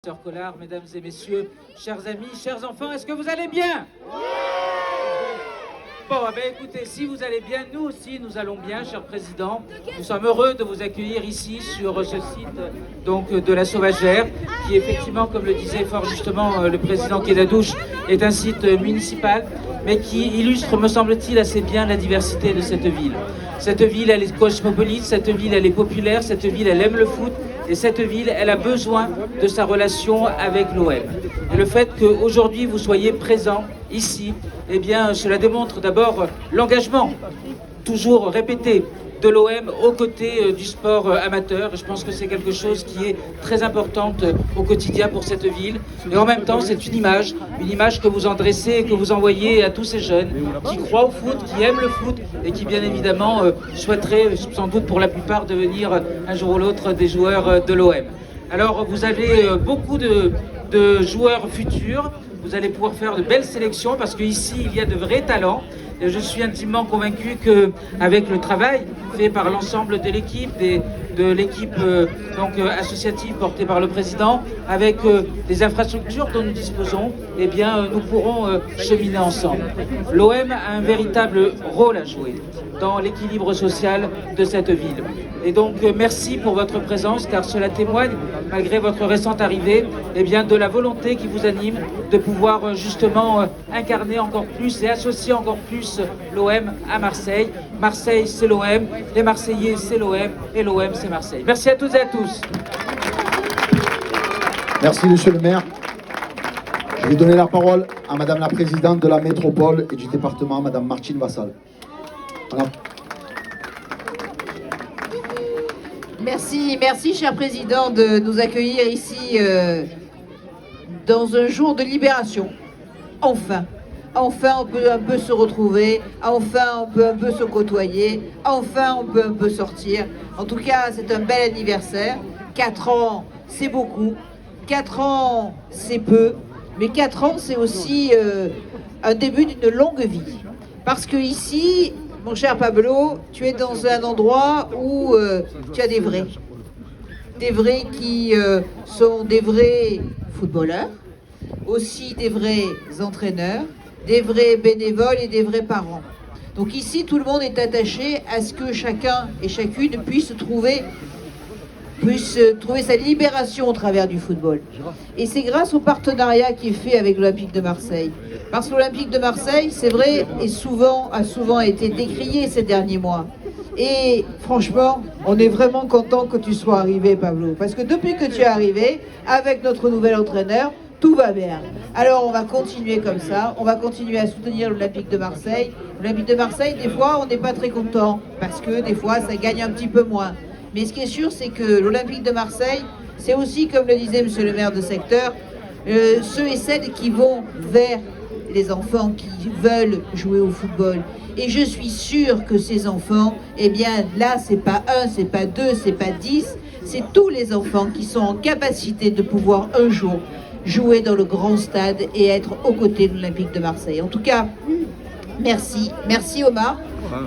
Sœur Collard, mesdames et messieurs, chers amis, chers enfants, est-ce que vous allez bien? Bon, écoutez, si vous allez bien, nous aussi, nous allons bien, cher Président. Nous sommes heureux de vous accueillir ici, sur ce site donc, de la Sauvagère, qui effectivement, comme le disait fort justement le Président Kédadouche, est un site municipal, mais qui illustre, me semble-t-il, assez bien la diversité de cette ville. Cette ville, elle est cosmopolite, cette ville, elle est populaire, cette ville, elle aime le foot, et cette ville, elle a besoin de sa relation avec l'OM. Et le fait qu'aujourd'hui vous soyez présents ici, eh bien, cela démontre d'abord l'engagement, toujours répété, de l'OM aux côtés du sport amateur. Je pense que c'est quelque chose qui est très importante au quotidien pour cette ville. Et en même temps, c'est une image que vous en dressez et que vous envoyez à tous ces jeunes qui croient au foot, qui aiment le foot et qui, bien évidemment, souhaiteraient, sans doute pour la plupart, devenir un jour ou l'autre des joueurs de l'OM. Alors, vous avez beaucoup de joueurs futurs. Vous allez pouvoir faire de belles sélections parce qu'ici, il y a de vrais talents. Et je suis intimement convaincu qu'avec le travail fait par l'ensemble de l'équipe, associative portée par le Président, avec les infrastructures dont nous disposons, eh bien, nous pourrons cheminer ensemble. L'OM a un véritable rôle à jouer dans l'équilibre social de cette ville. Et donc, merci pour votre présence, car cela témoigne, malgré votre récente arrivée, eh bien, de la volonté qui vous anime de pouvoir justement incarner encore plus et associer encore plus l'OM à Marseille. Marseille, c'est l'OM, les Marseillais, c'est l'OM, et l'OM, c'est Marseille. Merci à toutes et à tous. Merci, monsieur le maire. Je vais donner la parole à madame la présidente de la métropole et du département, madame Martine Vassal. Voilà. Merci, cher président, de nous accueillir ici dans un jour de libération. Enfin, on peut un peu se retrouver, enfin, on peut un peu se côtoyer, enfin, on peut un peu sortir. En tout cas, c'est un bel anniversaire. 4 ans, c'est beaucoup. 4 ans, c'est peu. Mais 4 ans, c'est aussi un début d'une longue vie. Parce que ici, mon cher Pablo, tu es dans un endroit où tu as des vrais. Des vrais qui sont des vrais footballeurs, aussi des vrais entraîneurs, des vrais bénévoles et des vrais parents. Donc ici, tout le monde est attaché à ce que chacun et chacune puisse trouver sa libération au travers du football. Et c'est grâce au partenariat qui est fait avec l'Olympique de Marseille. Parce que l'Olympique de Marseille, c'est vrai, a souvent été décrié ces derniers mois. Et franchement, on est vraiment content que tu sois arrivé, Pablo. Parce que depuis que tu es arrivé, avec notre nouvel entraîneur, tout va bien. Alors on va continuer comme ça, on va continuer à soutenir l'Olympique de Marseille. L'Olympique de Marseille, des fois, on n'est pas très content, parce que des fois, ça gagne un petit peu moins. Mais ce qui est sûr, c'est que l'Olympique de Marseille, c'est aussi, comme le disait monsieur le maire de secteur, ceux et celles qui vont vers les enfants qui veulent jouer au football. Et je suis sûre que ces enfants, eh bien là, c'est pas 1, c'est pas 2, c'est pas 10, c'est tous les enfants qui sont en capacité de pouvoir un jour jouer dans le grand stade et être aux côtés de l'Olympique de Marseille. En tout cas, merci Omar,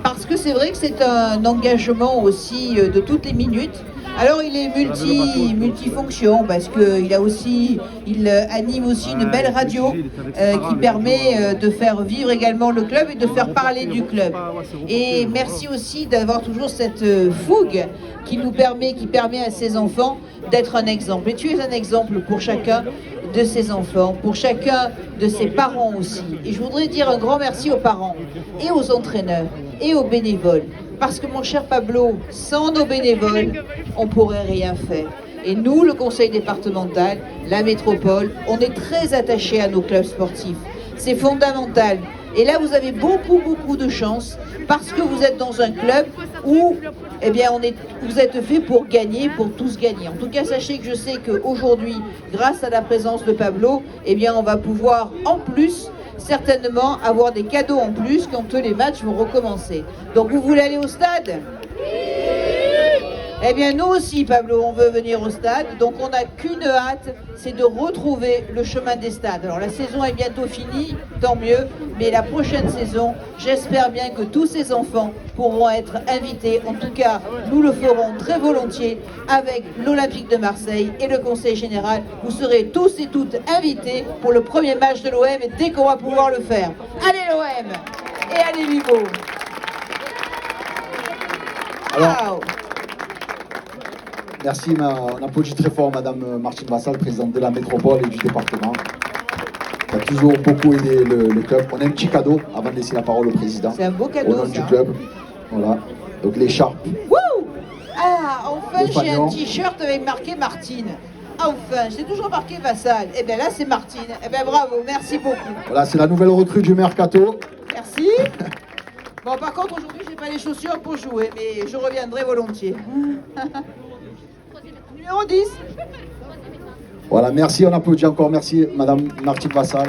parce que c'est vrai que c'est un engagement aussi de toutes les minutes. Alors il est multifonction parce qu'il anime aussi une belle radio qui permet de faire vivre également le club et de faire parler du club. Et merci aussi d'avoir toujours cette fougue qui permet à ces enfants d'être un exemple. Et tu es un exemple pour chacun de ses enfants, pour chacun de ses parents aussi. Et je voudrais dire un grand merci aux parents et aux entraîneurs et aux bénévoles. Parce que mon cher Pablo, sans nos bénévoles, on ne pourrait rien faire. Et nous, le conseil départemental, la métropole, on est très attachés à nos clubs sportifs. C'est fondamental. Et là, vous avez beaucoup de chance parce que vous êtes dans un club où eh bien, vous êtes fait pour gagner, pour tous gagner. En tout cas, sachez que je sais qu'aujourd'hui, grâce à la présence de Pablo, eh bien, on va pouvoir en plus certainement avoir des cadeaux en plus quand les matchs vont recommencer. Donc vous voulez aller au stade ? Eh bien, nous aussi, Pablo, on veut venir au stade. Donc, on n'a qu'une hâte, c'est de retrouver le chemin des stades. Alors, la saison est bientôt finie, tant mieux. Mais la prochaine saison, j'espère bien que tous ces enfants pourront être invités. En tout cas, nous le ferons très volontiers avec l'Olympique de Marseille et le Conseil Général. Vous serez tous et toutes invités pour le premier match de l'OM et dès qu'on va pouvoir le faire. Allez l'OM et allez Vivo. Alors, merci, on applaudit très fort Madame Martine Vassal, présidente de la métropole et du département, qui a toujours beaucoup aidé le club. On a un petit cadeau avant de laisser la parole au président. C'est un beau cadeau, au nom du club. Voilà, donc l'écharpe. Wouh! Ah, enfin j'ai un fanion. t-shirt avec marqué Martine. Enfin, j'ai toujours marqué Vassal. Et bien là c'est Martine. Et bien bravo, merci beaucoup. Voilà, c'est la nouvelle recrue du mercato. Merci. Bon, par contre, aujourd'hui, j'ai pas les chaussures pour jouer, mais je reviendrai volontiers. Numéro 10. Voilà, merci, on applaudit encore. Merci Madame Martine Vassal.